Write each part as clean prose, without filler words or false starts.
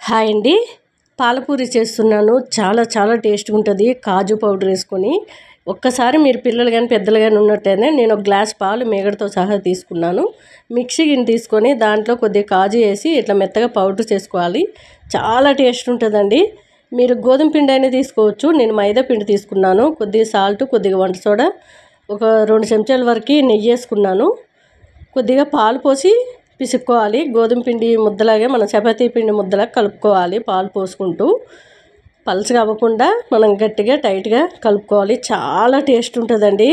Hi అండి. పాలపూరి చేస్తున్నాను. చాలా టేస్ట్‌గా ఉంటది. కాజు పౌడర్ వేసుకొని. ఒక్కసారి మీరు పిల్లలు గాని, పెద్దలు గాని ఉన్నట్టయితే నేను ఒక గ్లాస్ పాలు మీగడతో సహా తీసుకున్నాను. మిక్సీ గిన్నె తీసుకొని దాంట్లో కొద్దిగా కాజు వేసి ఇట్లా మెత్తగా పౌడర్ చేసుకోవాలి. చాలా టేస్ట్ ఉంటుందండి. మీరు గోధుమ పిండి అయినా తీసుకోవచ్చు. నేను మైదా పిండి తీసుకున్నాను. కొద్దిగా సాల్ట్, కొద్దిగా వంట సోడా, ఒక 2 చెంచాల వరకు నెయ్యి వేసుకున్నాను. కొద్దిగా పాలు పోసి పిసుక్కోవాలి. గోధుమ పిండి ముద్దలాగే మన చపాతీ పిండి ముద్దలా కలుపుకోవాలి. పాలు పోసుకుంటూ పలచగా అవ్వకుండా మనం గట్టిగా టైట్గా కలుపుకోవాలి. చాలా టేస్ట్ ఉంటుందండి.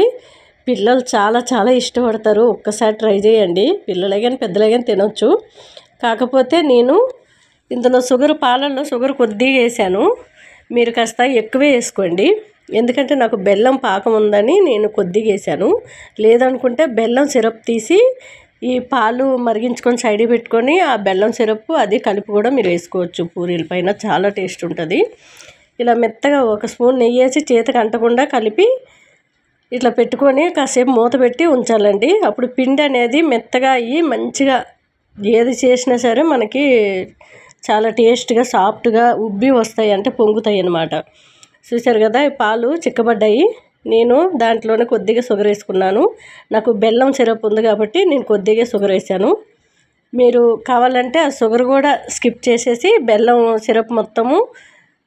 పిల్లలు చాలా ఇష్టపడతారు. ఒక్కసారి ట్రై చేయండి. పిల్లలే కానీ పెద్దలే కానీ తినొచ్చు. కాకపోతే నేను ఇందులో పాలల్లో షుగర్ కొద్దిగా వేసాను. మీరు కాస్త ఎక్కువే వేసుకోండి. ఎందుకంటే నాకు బెల్లం పాకం ఉందని నేను కొద్దిగా వేసాను. లేదనుకుంటే బెల్లం సిరప్ తీసి ఈ పాలు మరిగించుకొని సైడ్కి పెట్టుకొని ఆ బెల్లం సిరప్ అది కలిపి కూడా మీరు వేసుకోవచ్చు పూరీల పైన. చాలా టేస్ట్ ఉంటుంది. ఇలా మెత్తగా ఒక స్పూన్ నెయ్యి వేసి చేతికి అంటకుండా కలిపి ఇట్లా పెట్టుకొని కాసేపు మూత పెట్టి ఉంచాలండి. అప్పుడు పిండి అనేది మెత్తగా అయ్యి మంచిగా ఏది చేసినా సరే మనకి చాలా టేస్ట్గా సాఫ్ట్గా ఉబ్బి వస్తాయి, అంటే పొంగుతాయి అన్నమాట. చూసారు కదా, ఈ పాలు చిక్కబడ్డాయి. నేను దాంట్లోనే కొద్దిగా షుగర్ వేసుకున్నాను. నాకు బెల్లం సిరప్ ఉంది కాబట్టి నేను కొద్దిగా షుగర్ వేసాను. మీరు కావాలంటే ఆ షుగర్ కూడా స్కిప్ చేసేసి బెల్లం సిరప్ మొత్తము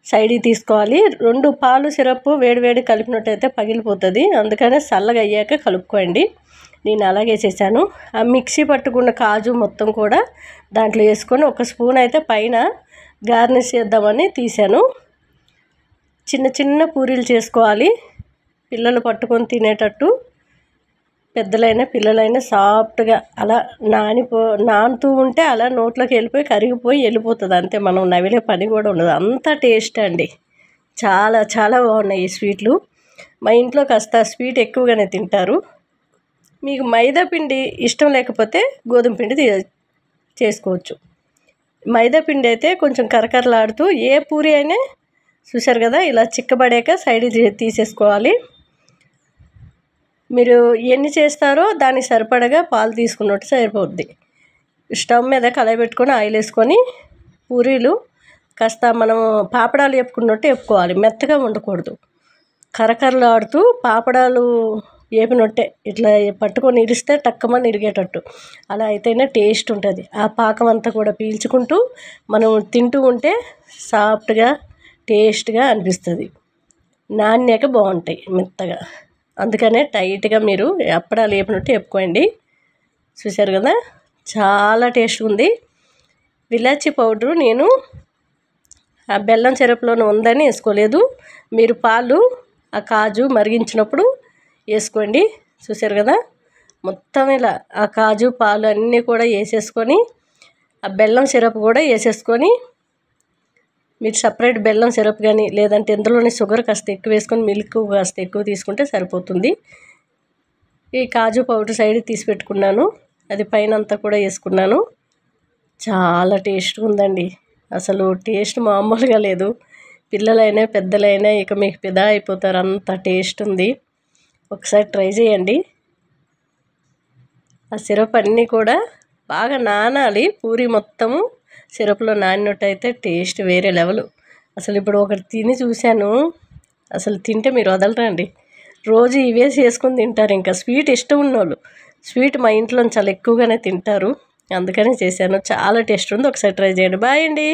సైడ్కి తీసుకోవాలి. 2 పాలు సిరప్ వేడి కలిపినట్టయితే పగిలిపోతుంది. అందుకనే చల్లగా అయ్యాక కలుపుకోండి. నేను అలాగే చేశాను. ఆ మిక్సీ పట్టుకున్న కాజు మొత్తం కూడా దాంట్లో వేసుకొని ఒక స్పూన్ అయితే పైన గార్నిష్ చేద్దామని తీసాను. చిన్న పూరీలు చేసుకోవాలి. పిల్లలు పట్టుకొని తినేటట్టు, పెద్దలైనా పిల్లలైనా సాఫ్ట్గా అలా నానుతూ ఉంటే అలా నోట్లోకి వెళ్ళిపోయి కరిగిపోయి వెళ్ళిపోతుంది. అంతే, మనం నవిలే పని కూడా ఉండదు. అంత టేస్ట్ అండి. చాలా బాగున్నాయి ఈ స్వీట్లు. మా ఇంట్లో కాస్త స్వీట్ ఎక్కువగానే తింటారు. మీకు మైదా పిండి ఇష్టం లేకపోతే గోధుమ పిండి చేసుకోవచ్చు. మైదా పిండి అయితే కొంచెం కరకరలాడుతూ ఏ పూరి అయినా చూసారు కదా, ఇలా చిక్కబడాక సైడ్ తీసేసుకోవాలి. మీరు ఎన్ని చేస్తారో దానికి సరిపడగా పాలు తీసుకున్నట్టు సరిపోద్ది. స్టవ్ మీద కళాయి పెట్టుకొని ఆయిల్ వేసుకొని పూరీలు కాస్త మనం పాపడాలు వేపుకున్నట్టు వేపుకోవాలి. మెత్తగా ఉండకూడదు. కరకరలాడుతూ పాపడాలు వేపినట్టే ఇట్లా పట్టుకొని ఇరిస్తే టక్కమని ఇరిగేటట్టు అలా అయితేనే టేస్ట్ ఉంటుంది. ఆ పాకం అంతా కూడా పీల్చుకుంటూ మనం తింటూ ఉంటే సాఫ్ట్గా టేస్ట్గా అనిపిస్తుంది. నాణ్యక బాగుంటాయి మెత్తగా. అందుకనే టైట్గా మీరు అప్పడాలు వేపినట్టు వేపుకోండి. చూసారు కదా, చాలా టేస్ట్ ఉంది. ఇలాచీ పౌడరు నేను ఆ బెల్లం సిరప్లోనే ఉందని వేసుకోలేదు. మీరు పాలు ఆ కాజు మరిగించినప్పుడు వేసుకోండి. చూసారు కదా, మొత్తం ఇలా ఆ కాజు పాలు అన్నీ కూడా వేసేసుకొని ఆ బెల్లం సిరప్ కూడా వేసేసుకొని మీరు సపరేట్ బెల్లం సిరప్ కానీ లేదంటే ఇందులోనే షుగర్ కాస్త ఎక్కువ వేసుకొని మిల్క్ కాస్త ఎక్కువ తీసుకుంటే సరిపోతుంది. ఈ కాజు పౌడర్ సైడ్ తీసి పెట్టుకున్నాను. అది పైన అంతా కూడా వేసుకున్నాను. చాలా టేస్ట్గా ఉందండి. అసలు టేస్ట్ మామూలుగా లేదు. పిల్లలైనా పెద్దలైనా ఇక మీకు ఫిదా అయిపోతారు. అంత టేస్ట్ ఉంది. ఒకసారి ట్రై చేయండి. ఆ సిరప్ అన్నీ కూడా బాగా నానాలి. పూరి మొత్తము సిరప్లో నానినట్టయితే టేస్ట్ వేరే లెవెల్. అసలు ఇప్పుడు ఒకటి తిని చూశాను, అసలు తింటే మీరు వదలరండి. రోజు ఇవే చేసుకొని తింటారు. ఇంకా స్వీట్ ఇష్టం ఉన్నోళ్ళు స్వీట్ మా ఇంట్లో చాలా ఎక్కువగానే తింటారు. అందుకనే చేశాను. చాలా టేస్ట్ ఉంది. ఒకసారి ట్రై చేయండి. బాయ్ అండి.